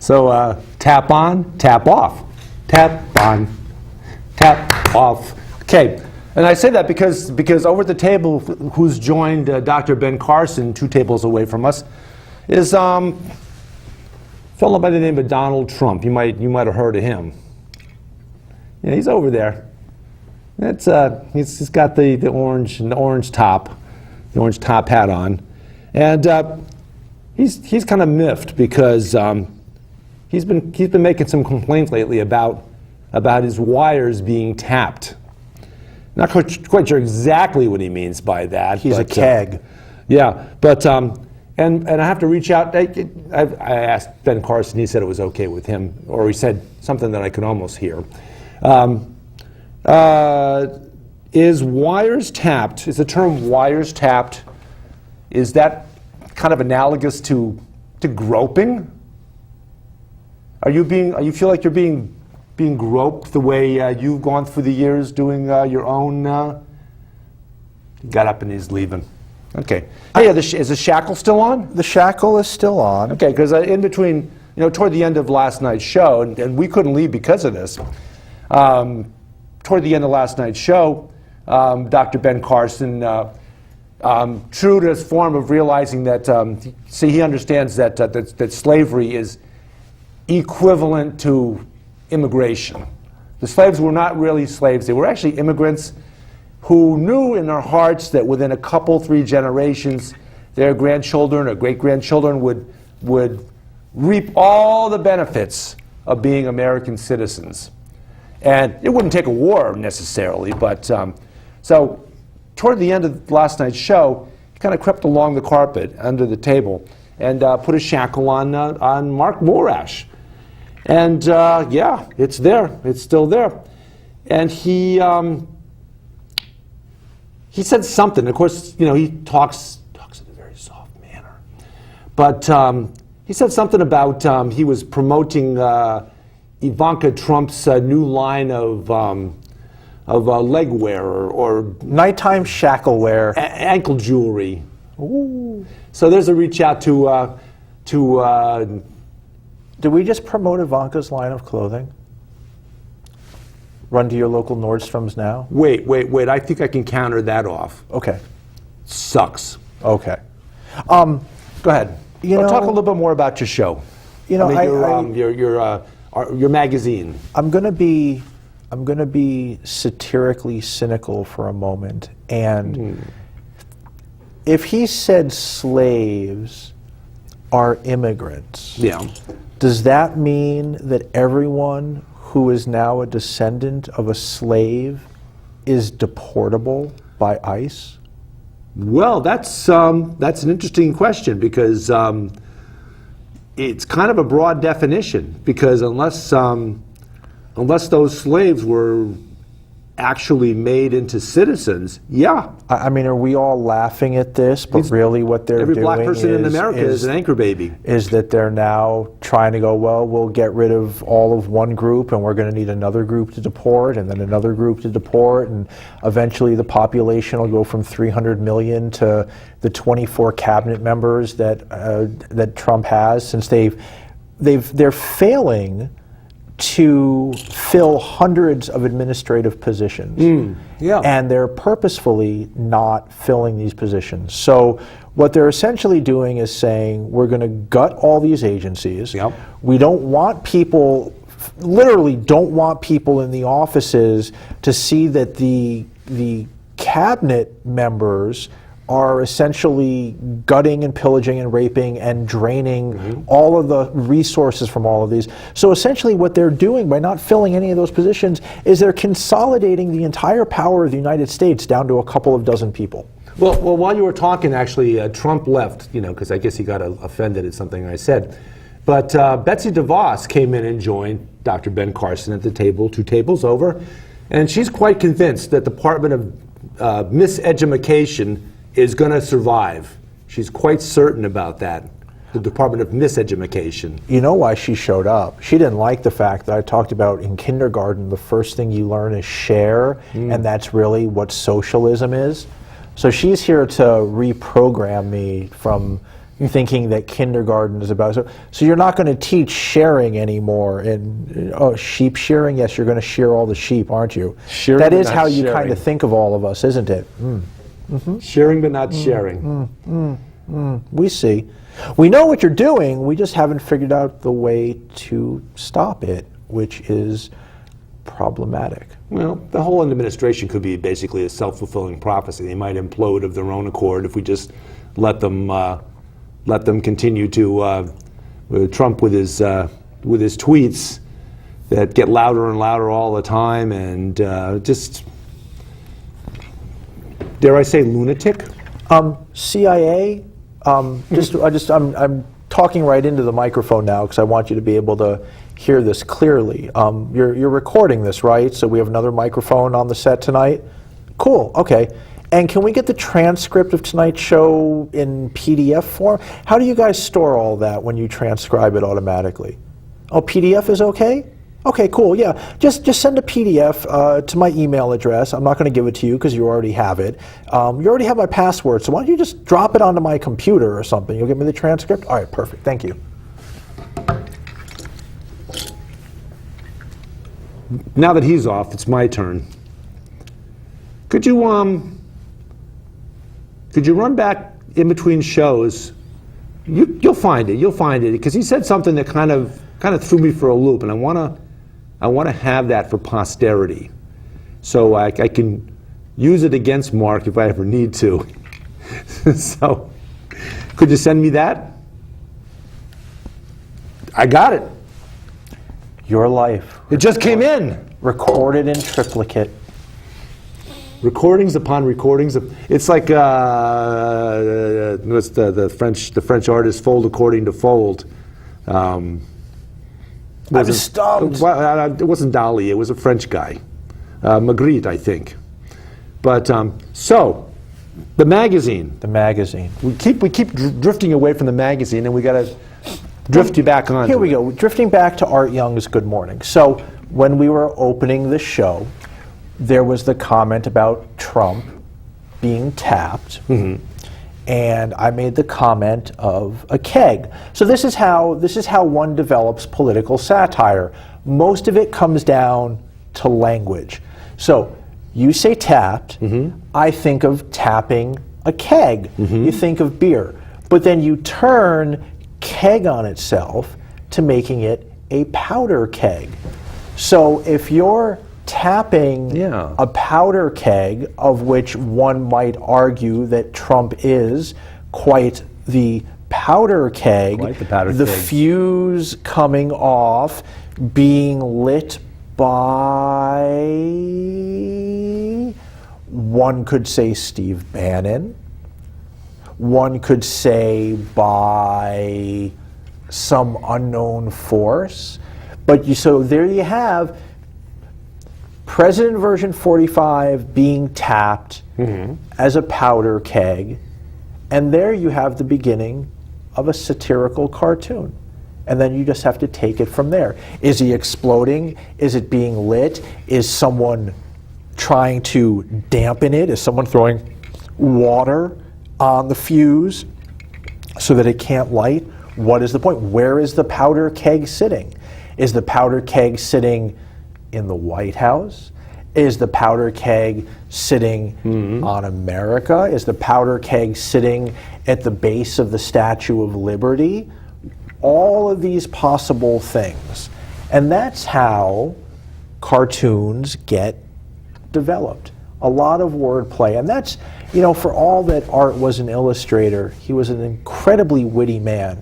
So tap on, tap off. Tap on, tap off. Okay, and I say that because over at the table, who's joined Dr. Ben Carson, 2 tables away from us, is a fellow by the name of Donald Trump. You might have heard of him. Yeah, he's over there. That's he's got the orange top hat on, and he's kind of miffed because he's been making some complaints lately about his wires being tapped. Not quite sure exactly what he means by that. He's a keg. Yeah, but and I have to reach out. I asked Ben Carson. He said it was okay with him, or he said something that I could almost hear. Is wires tapped? Is the term wires tapped? Is that kind of analogous to groping? You feel like you're being groped the way you've gone through the years doing your own? He got up and he's leaving. Okay. Hey, is the shackle still on? The shackle is still on. Okay, because in between, toward the end of last night's show, and we couldn't leave because of this. Toward the end of last night's show, Dr. Ben Carson, true to his form of realizing that, he understands that slavery is equivalent to immigration. The slaves were not really slaves. They were actually immigrants who knew in their hearts that within a couple, 3 generations, their grandchildren or great-grandchildren would reap all the benefits of being American citizens. And it wouldn't take a war necessarily, but so toward the end of last night's show, he kind of crept along the carpet under the table and put a shackle on Marc Moorash. And yeah, it's there. It's still there. And he said something. Of course, he talks in a very soft manner. But he said something about he was promoting Ivanka Trump's new line of leg wear or nighttime shackle wear, ankle jewelry. Ooh. So there's a reach out to. Did we just promote Ivanka's line of clothing? Run to your local Nordstrom's now. Wait! I think I can counter that off. Okay. Sucks. Okay. Go ahead. Talk a little bit more about your show. Your magazine. I'm going to be satirically cynical for a moment, and if he said slaves are immigrants, yeah, does that mean that everyone who is now a descendant of a slave is deportable by ICE? Well, that's an interesting question because it's kind of a broad definition, because unless those slaves were actually made into citizens, yeah. I mean, are we all laughing at this? But really what they're doing every black person in America is an anchor baby. Is that they're now trying to go, well, we'll get rid of all of one group and we're going to need another group to deport and then another group to deport, and eventually the population will go from 300 million to the 24 cabinet members that Trump has, since they're failing to fill hundreds of administrative positions. Yeah. And they're purposefully not filling these positions. So what they're essentially doing is saying, we're going to gut all these agencies. Yep. We don't want people, literally don't want people in the offices to see that the cabinet members are essentially gutting and pillaging and raping and draining all of the resources from all of these. So essentially what they're doing by not filling any of those positions is they're consolidating the entire power of the United States down to a couple of dozen people. Well, while you were talking, actually, Trump left, because I guess he got offended at something I said. But Betsy DeVos came in and joined Dr. Ben Carson at the table, 2 tables over, and she's quite convinced that the Department of Miseducation is going to survive. She's quite certain about that. The Department of Miseducation. You know why she showed up? She didn't like the fact that I talked about in kindergarten, the first thing you learn is share, and that's really what socialism is. So she's here to reprogram me from, thinking that kindergarten is about. So you're not going to teach sharing anymore. And sheep shearing, yes, you're going to shear all the sheep, aren't you? Shearing, that but is not how you sharing. kind of think of all of us, isn't it? Sharing but not sharing. We see. We know what you're doing, we just haven't figured out the way to stop it, which is problematic. Well, the whole administration could be basically a self-fulfilling prophecy. They might implode of their own accord if we just let them continue to Trump with his tweets that get louder and louder all the time, and just, dare I say, lunatic. CIA. I'm talking right into the microphone now because I want you to be able to hear this clearly. You're recording this, right? So we have another microphone on the set tonight? Cool, okay. And can we get the transcript of tonight's show in PDF form? How do you guys store all that when you transcribe it automatically? Oh, PDF is okay? Okay, cool, yeah. Just send a PDF to my email address. I'm not going to give it to you because you already have it. You already have my password, so why don't you just drop it onto my computer or something? You'll give me the transcript? All right, perfect, thank you. Now that he's off, it's my turn. Could you run back in between shows? You'll find it, because he said something that kind of threw me for a loop, and I want to have that for posterity, so I can use it against Mark if I ever need to. So, could you send me that? I got it. Your life. It just came in. Recorded in triplicate. Recordings upon recordings. It's like what's the French artist Fold According to Fold. I'm stumped. It wasn't Dali. It was a French guy, Magritte, I think. But so, the magazine. The magazine. We keep drifting away from the magazine, and we got to drift you back on. Here we go. Drifting back to Art Young's Good Morning. So when we were opening the show, there was the comment about Trump being tapped. Mm-hmm. And I made the comment of a keg. So this is how one develops political satire. Most of it comes down to language. So you say tapped, mm-hmm. I think of tapping a keg. Mm-hmm. You think of beer. But then you turn keg on itself to making it a powder keg. So if you're tapping a powder keg, of which one might argue that Trump is quite the powder keg, the fuse coming off, being lit by, one could say Steve Bannon, one could say by some unknown force, so there you have President version 45 being tapped mm-hmm. as a powder keg, and there you have the beginning of a satirical cartoon. And then you just have to take it from there. Is he exploding? Is it being lit? Is someone trying to dampen it? Is someone throwing water on the fuse so that it can't light? What is the point? Where is the powder keg sitting? Is the powder keg sitting in the White House? Is the powder keg sitting mm-hmm. on America? Is the powder keg sitting at the base of the Statue of Liberty? All of these possible things. And that's how cartoons get developed. A lot of wordplay. And that's, for all that Art was an illustrator, he was an incredibly witty man.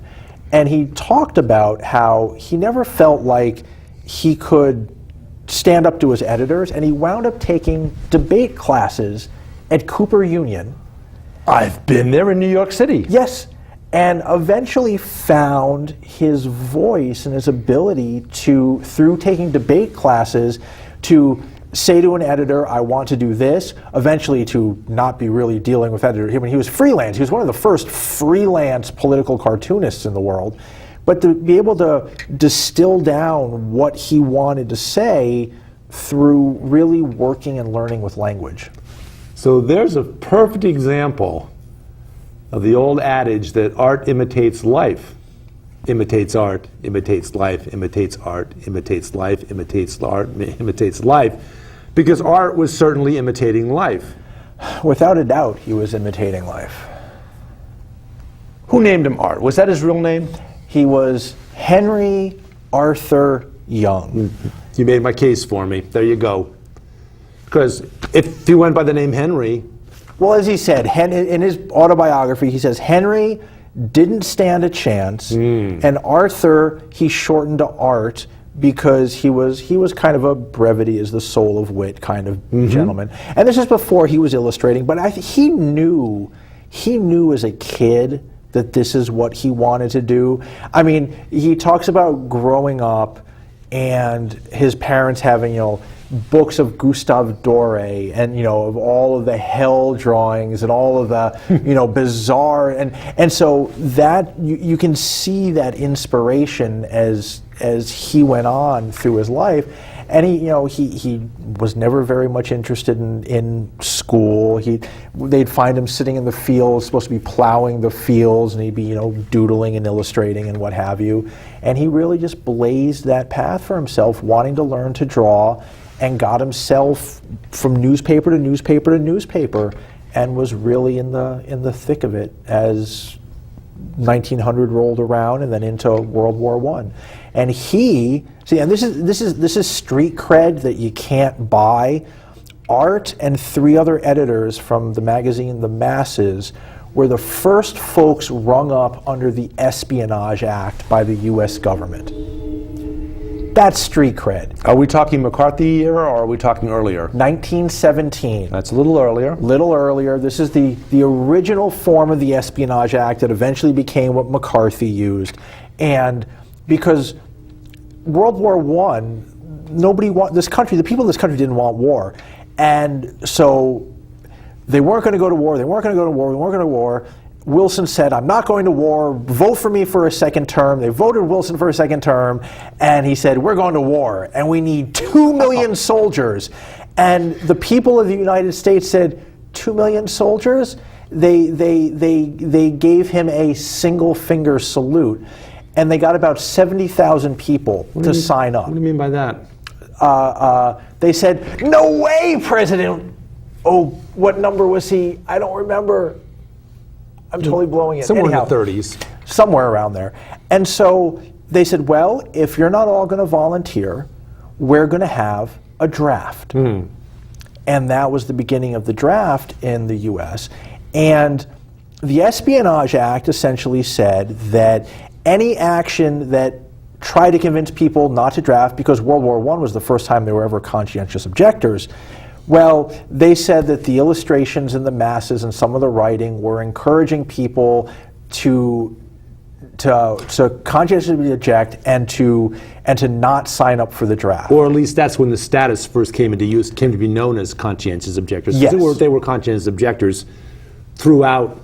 And he talked about how he never felt like he could stand up to his editors, and he wound up taking debate classes at Cooper Union. I've been there in New York City. Yes, and eventually found his voice and his ability to, through taking debate classes, to say to an editor, I want to do this, eventually to not be really dealing with editors. He was freelance. He was one of the first freelance political cartoonists in the world. But to be able to distill down what he wanted to say through really working and learning with language. So there's a perfect example of the old adage that art imitates life. Imitates art, imitates life, imitates art, imitates life, imitates art, imitates life, because art was certainly imitating life. Without a doubt, he was imitating life. Who named him Art? Was that his real name? He was Henry Arthur Young. You made my case for me. There you go. Because if he went by the name Henry... Well, as he said, in his autobiography, he says, Henry didn't stand a chance, and Arthur, he shortened to Art because he was kind of a brevity is the soul of wit kind of gentleman. And this is before he was illustrating, but he knew as a kid that this is what he wanted to do. I mean, he talks about growing up and his parents having, books of Gustave Doré and, of all of the hell drawings and all of the, bizarre, and so that, you can see that inspiration as he went on through his life. And he was never very much interested in school. They'd find him sitting in the fields, supposed to be plowing the fields, and he'd be doodling and illustrating and what have you. And he really just blazed that path for himself, wanting to learn to draw, and got himself from newspaper to newspaper to newspaper, and was really in the thick of it as 1900 rolled around, and then into World War I. And and this is street cred that you can't buy. Art and 3 other editors from the magazine The Masses were the first folks rung up under the Espionage Act by the U.S. government. That's street cred. Are we talking McCarthy era, or are we talking earlier? 1917. That's a little earlier. Little earlier. This is the original form of the Espionage Act that eventually became what McCarthy used. And because World War I, the people in this country didn't want war. And so they weren't going to go to war, Wilson said, I'm not going to war, vote for me for a second term. They voted Wilson for a second term, and he said, we're going to war, and we need 2 million soldiers. And the people of the United States said, 2 million soldiers? They gave him a single finger salute, and they got about 70,000 people to sign up. What do you mean by that? They said, no way, President. Oh, what number was he? I don't remember. I'm totally blowing it. Somewhere Anyhow, in the 30s. Somewhere around there. And so they said, well, if you're not all going to volunteer, we're going to have a draft. And that was the beginning of the draft in the U.S. And the Espionage Act essentially said that any action that tried to convince people not to draft, because World War I was the first time they were ever conscientious objectors, well, they said that the illustrations in The Masses and some of the writing were encouraging people to conscientiously object and to not sign up for the draft. Or at least that's when the status first came into use, came to be known as conscientious objectors. Yes. They were conscientious objectors throughout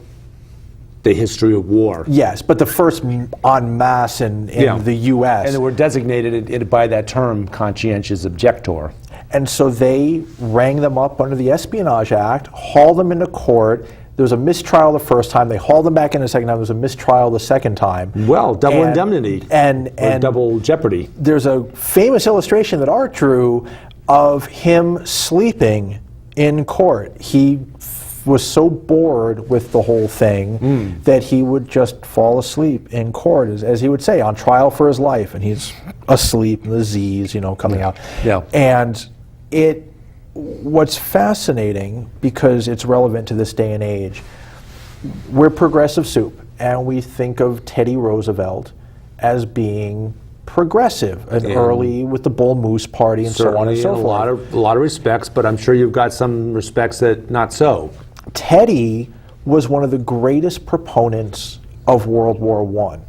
the history of war. Yes, but the first en masse in the U.S. And they were designated by that term, conscientious objector. And so they rang them up under the Espionage Act, hauled them into court. There was a mistrial the first time. They hauled them back in the second time. There was a mistrial the second time. Well, double indemnity. And double jeopardy. There's a famous illustration that Art drew of him sleeping in court. He was so bored with the whole thing that he would just fall asleep in court, as he would say, on trial for his life. And he's asleep, and the Z's, coming out. Yeah. And what's fascinating, because it's relevant to this day and age, we're progressive soup, and we think of Teddy Roosevelt as being progressive and early with the Bull Moose Party and so on and so forth. A lot of respects, but I'm sure you've got some respects that not so. Teddy was one of the greatest proponents of World War I,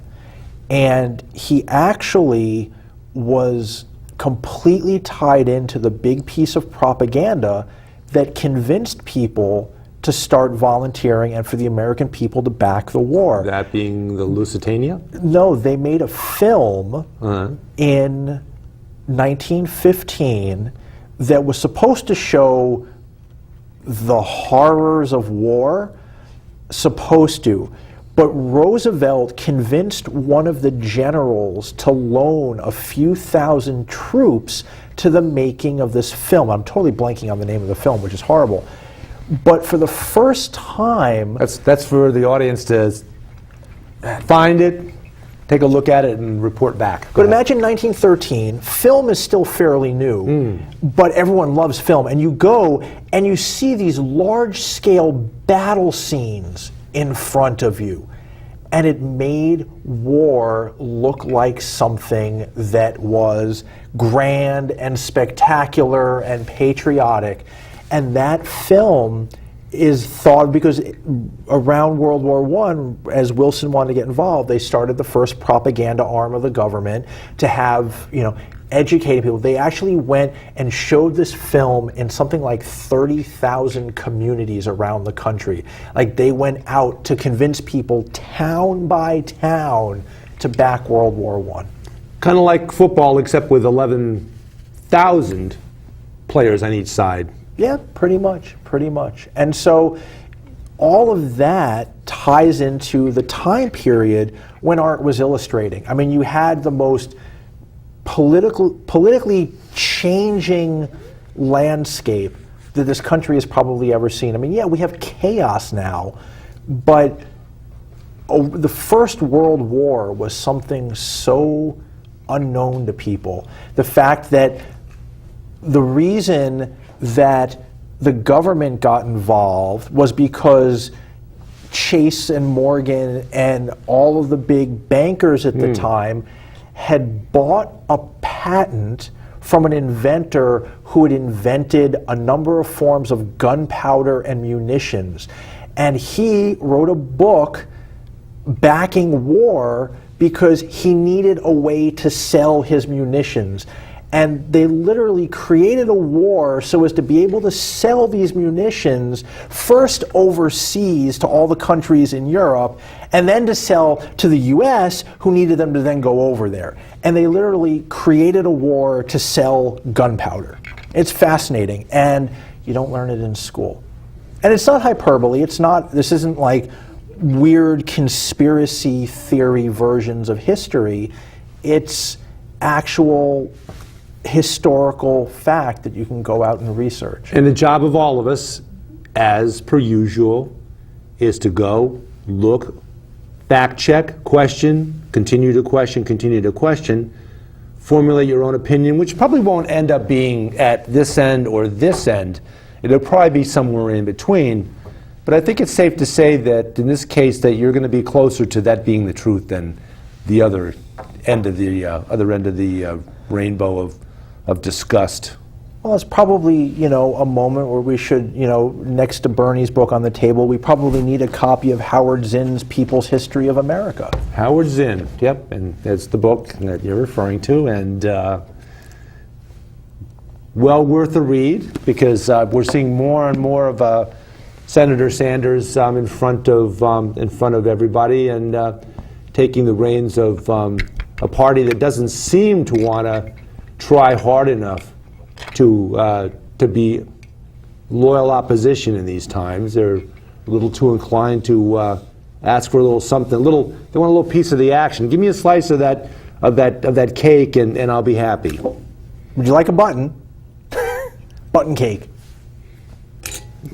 and he actually was completely tied into the big piece of propaganda that convinced people to start volunteering and for the American people to back the war. That being the Lusitania? No, they made a film in 1915 that was supposed to show the horrors of war, supposed to. But Roosevelt convinced one of the generals to loan a few thousand troops to the making of this film. I'm totally blanking on the name of the film, which is horrible. But for the first time... That's for the audience to find it, take a look at it, and report back. But imagine 1913, film is still fairly new, but everyone loves film. And you go and you see these large-scale battle scenes in front of you. And it made war look like something that was grand and spectacular and patriotic. And that film is thought, because around World War I, as Wilson wanted to get involved, they started the first propaganda arm of the government to have, educating people. They actually went and showed this film in something like 30,000 communities around the country. Like, they went out to convince people town by town to back World War I. Kind of like football, except with 11,000 players on each side. Yeah, pretty much. And so all of that ties into the time period when art was illustrating. I mean, you had the most politically changing landscape that this country has probably ever seen. I mean, yeah, we have chaos now, but the First World War was something so unknown to people. The fact that the reason that the government got involved was because Chase and Morgan and all of the big bankers at the time had bought a patent from an inventor who had invented a number of forms of gunpowder and munitions. And he wrote a book backing war because he needed a way to sell his munitions. And they literally created a war so as to be able to sell these munitions first overseas to all the countries in Europe, and then to sell to the US, who needed them to then go over there. And they literally created a war to sell gunpowder. It's fascinating, and you don't learn it in school. And it's not hyperbole. This isn't like weird conspiracy theory versions of history. It's actual historical fact that you can go out and research. And the job of all of us, as per usual, is to go, look, fact check, question, continue to question, formulate your own opinion, which probably won't end up being at this end or this end. It'll probably be somewhere in between. But I think it's safe to say that in this case that you're going to be closer to that being the truth than the other end of the rainbow of disgust. Well, it's probably, a moment where we should, next to Bernie's book on the table, we probably need a copy of Howard Zinn's People's History of America. Howard Zinn, yep, and that's the book that you're referring to, and well worth a read, because we're seeing more and more of Senator Sanders in front of everybody, and taking the reins of a party that doesn't seem to want to try hard enough to be loyal opposition in these times. They're a little too inclined to ask for a little something. They want a little piece of the action. Give me a slice of that cake, and I'll be happy. Would you like a button? Button cake.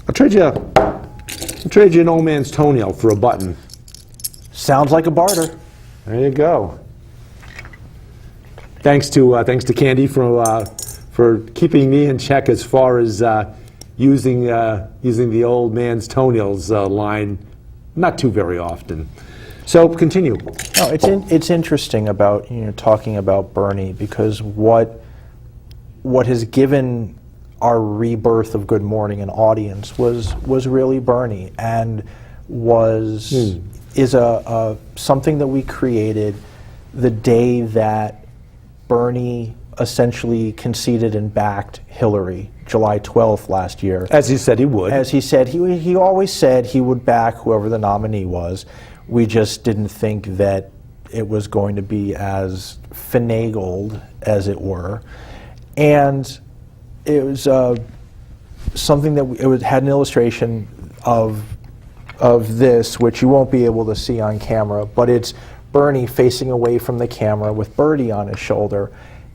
I'll trade you an old man's toenail for a button. Sounds like a barter. There you go. Thanks to Candy for keeping me in check as far as using the old man's toenails line, not too very often. So continue. No, it's interesting about talking about Bernie, because what has given our rebirth of Good Morning an audience was really Bernie, and is something that we created the day that Bernie essentially conceded and backed Hillary, July 12th last year. As he said he would. As he said, he always said he would back whoever the nominee was. We just didn't think that it was going to be as finagled, as it were. And it was something that had an illustration of of this, which you won't be able to see on camera, but it's Bernie facing away from the camera with Birdie on his shoulder.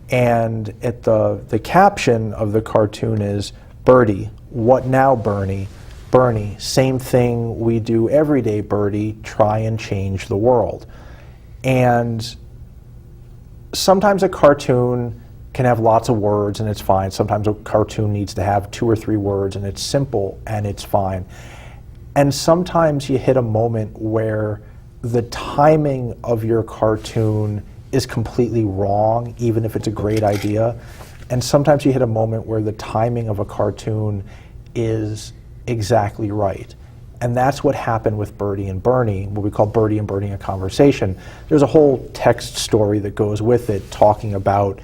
And at the caption of the cartoon is, "Birdie, what now, Bernie? Bernie, same thing we do every day, Birdie, try and change the world." And sometimes a cartoon can have lots of words and it's fine. Sometimes a cartoon needs to have 2 or 3 words and it's simple and it's fine. And sometimes you hit a moment where the timing of your cartoon is completely wrong, even if it's a great idea. And sometimes you hit a moment where the timing of a cartoon is exactly right. And that's what happened with Birdie and Bernie, what we call Birdie and Bernie, a conversation. There's a whole text story that goes with it talking about,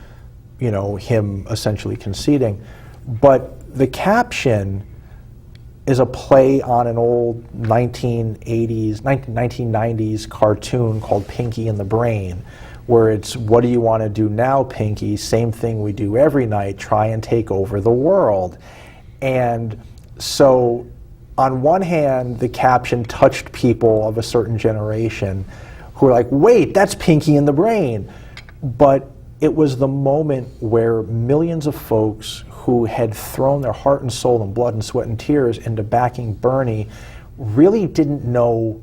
you know, him essentially conceding. But the caption is a play on an old 1990s cartoon called Pinky and the Brain, where it's, "What do you want to do now, Pinky? Same thing we do every night, try and take over the world." And so on one hand, the caption touched people of a certain generation who were like, "Wait, that's Pinky and the Brain." But it was the moment where millions of folks who had thrown their heart and soul and blood and sweat and tears into backing Bernie really didn't know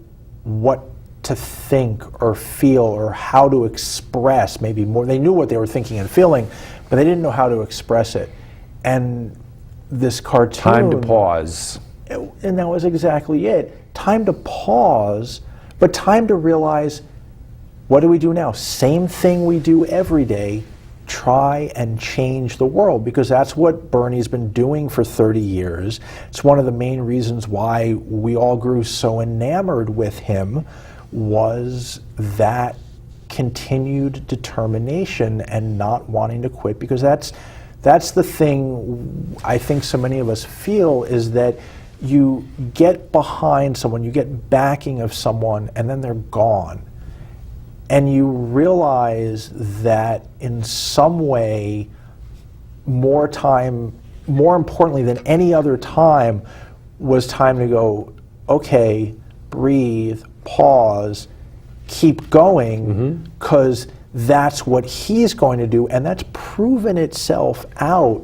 what to think or feel or how to express, maybe more. They knew what they were thinking and feeling, but they didn't know how to express it. And this cartoon... Time to pause. And that was exactly it. Time to pause, but time to realize, what do we do now? Same thing we do every day, try and change the world, because that's what Bernie's been doing for 30 years. It's one of the main reasons why we all grew so enamored with him, was that continued determination and not wanting to quit, because that's the thing I think so many of us feel, is that you get behind someone, you get backing of someone, and then they're gone. And you realize that in some way, more importantly than any other time, was time to go, okay, breathe, pause, keep going, because that's what he's going to do, and that's proven itself out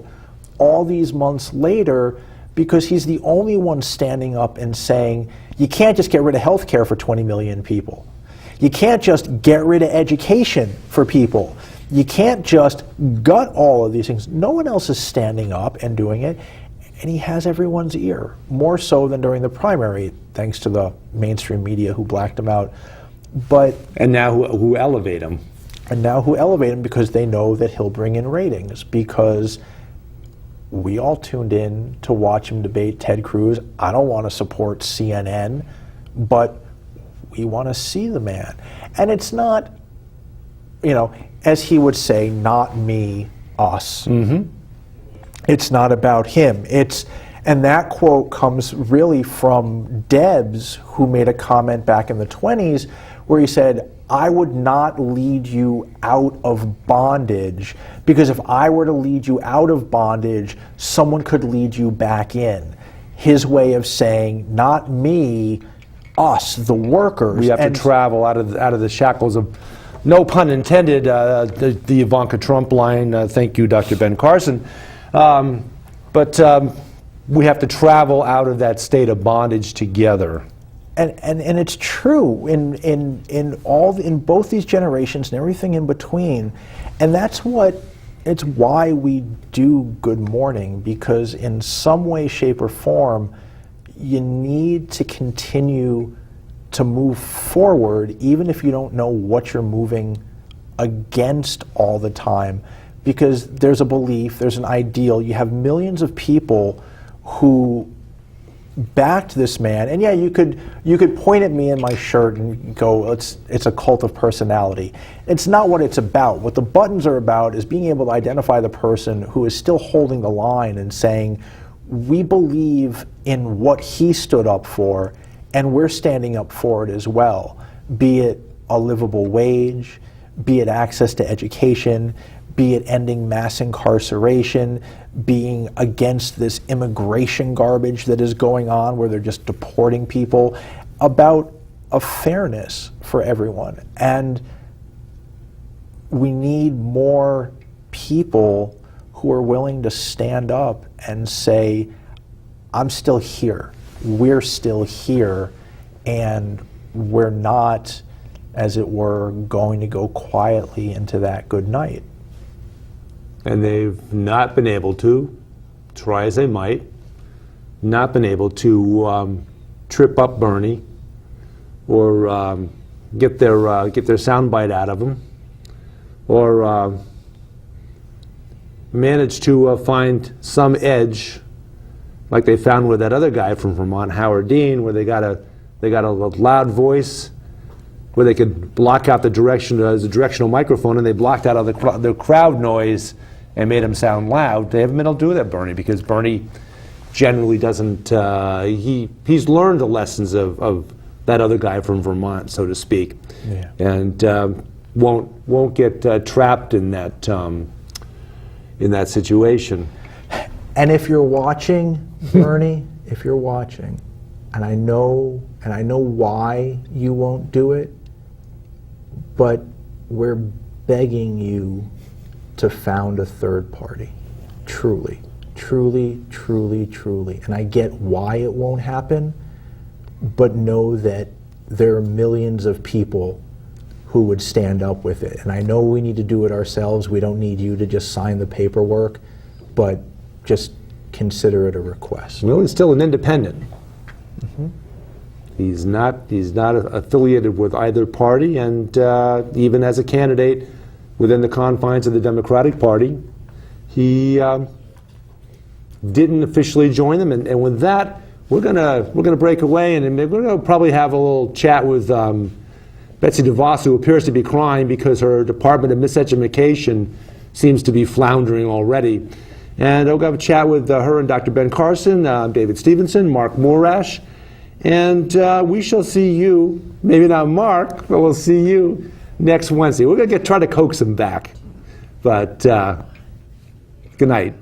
all these months later, because he's the only one standing up and saying, you can't just get rid of health care for 20 million people. You can't just get rid of education for people. You can't just gut all of these things. No one else is standing up and doing it, and he has everyone's ear, more so than during the primary, thanks to the mainstream media who blacked him out. And now who elevate him. And now who elevate him because they know that he'll bring in ratings, because we all tuned in to watch him debate Ted Cruz. I don't want to support CNN, but we want to see the man. And it's not, you know, as he would say, not me, us. It's not about him. And that quote comes really from Debs, who made a comment back in the 20s where he said, I would not lead you out of bondage, because if I were to lead you out of bondage, someone could lead you back in. His way of saying, not me, us, the workers. We have to travel out of the shackles of, no pun intended, the Ivanka Trump line, thank you, Dr. Ben Carson. But we have to travel out of that state of bondage together. And it's true in both these generations and everything in between. And it's why we do Good Morning, because in some way, shape, or form, you need to continue to move forward, even if you don't know what you're moving against all the time, because there's a belief, there's an ideal. You have millions of people who backed this man, and yeah, you could point at me in my shirt and go, it's a cult of personality. It's not what it's about. What the buttons are about is being able to identify the person who is still holding the line and saying, we believe in what he stood up for, and we're standing up for it as well, be it a livable wage, be it access to education, be it ending mass incarceration, being against this immigration garbage that is going on where they're just deporting people. about a fairness for everyone. And we need more people who are willing to stand up and say, I'm still here, we're still here, and we're not, as it were, going to go quietly into that good night. And they've not been able to, try as they might, not been able to trip up Bernie or get their soundbite out of him, or manage to find some edge, like they found with that other guy from Vermont, Howard Dean, where they got a loud voice, where they could block out the directional microphone, and they blocked out all the crowd noise and made him sound loud. They haven't been able to do that, Bernie, because Bernie generally doesn't. He's learned the lessons of that other guy from Vermont, so to speak, Yeah. and won't get trapped in that situation. And if you're watching, Bernie, if you're watching, and I know why you won't do it, but we're begging you to found a third party. Truly, truly, truly, truly. And I get why it won't happen, but know that there are millions of people who would stand up with it. And I know we need to do it ourselves. We don't need you to just sign the paperwork, but just consider it a request. Well, he's still an independent. He's not affiliated with either party, and even as a candidate within the confines of the Democratic Party, he didn't officially join them. And with that, we're gonna break away, and we're gonna probably have a little chat with Betsy DeVos, who appears to be crying because her Department of Miseducation seems to be floundering already. And we'll have a chat with her and Dr. Ben Carson, David Stevenson, Marc Moorash, and we shall see you, maybe not Mark, but we'll see you next Wednesday. We're going to try to coax him back. But good night.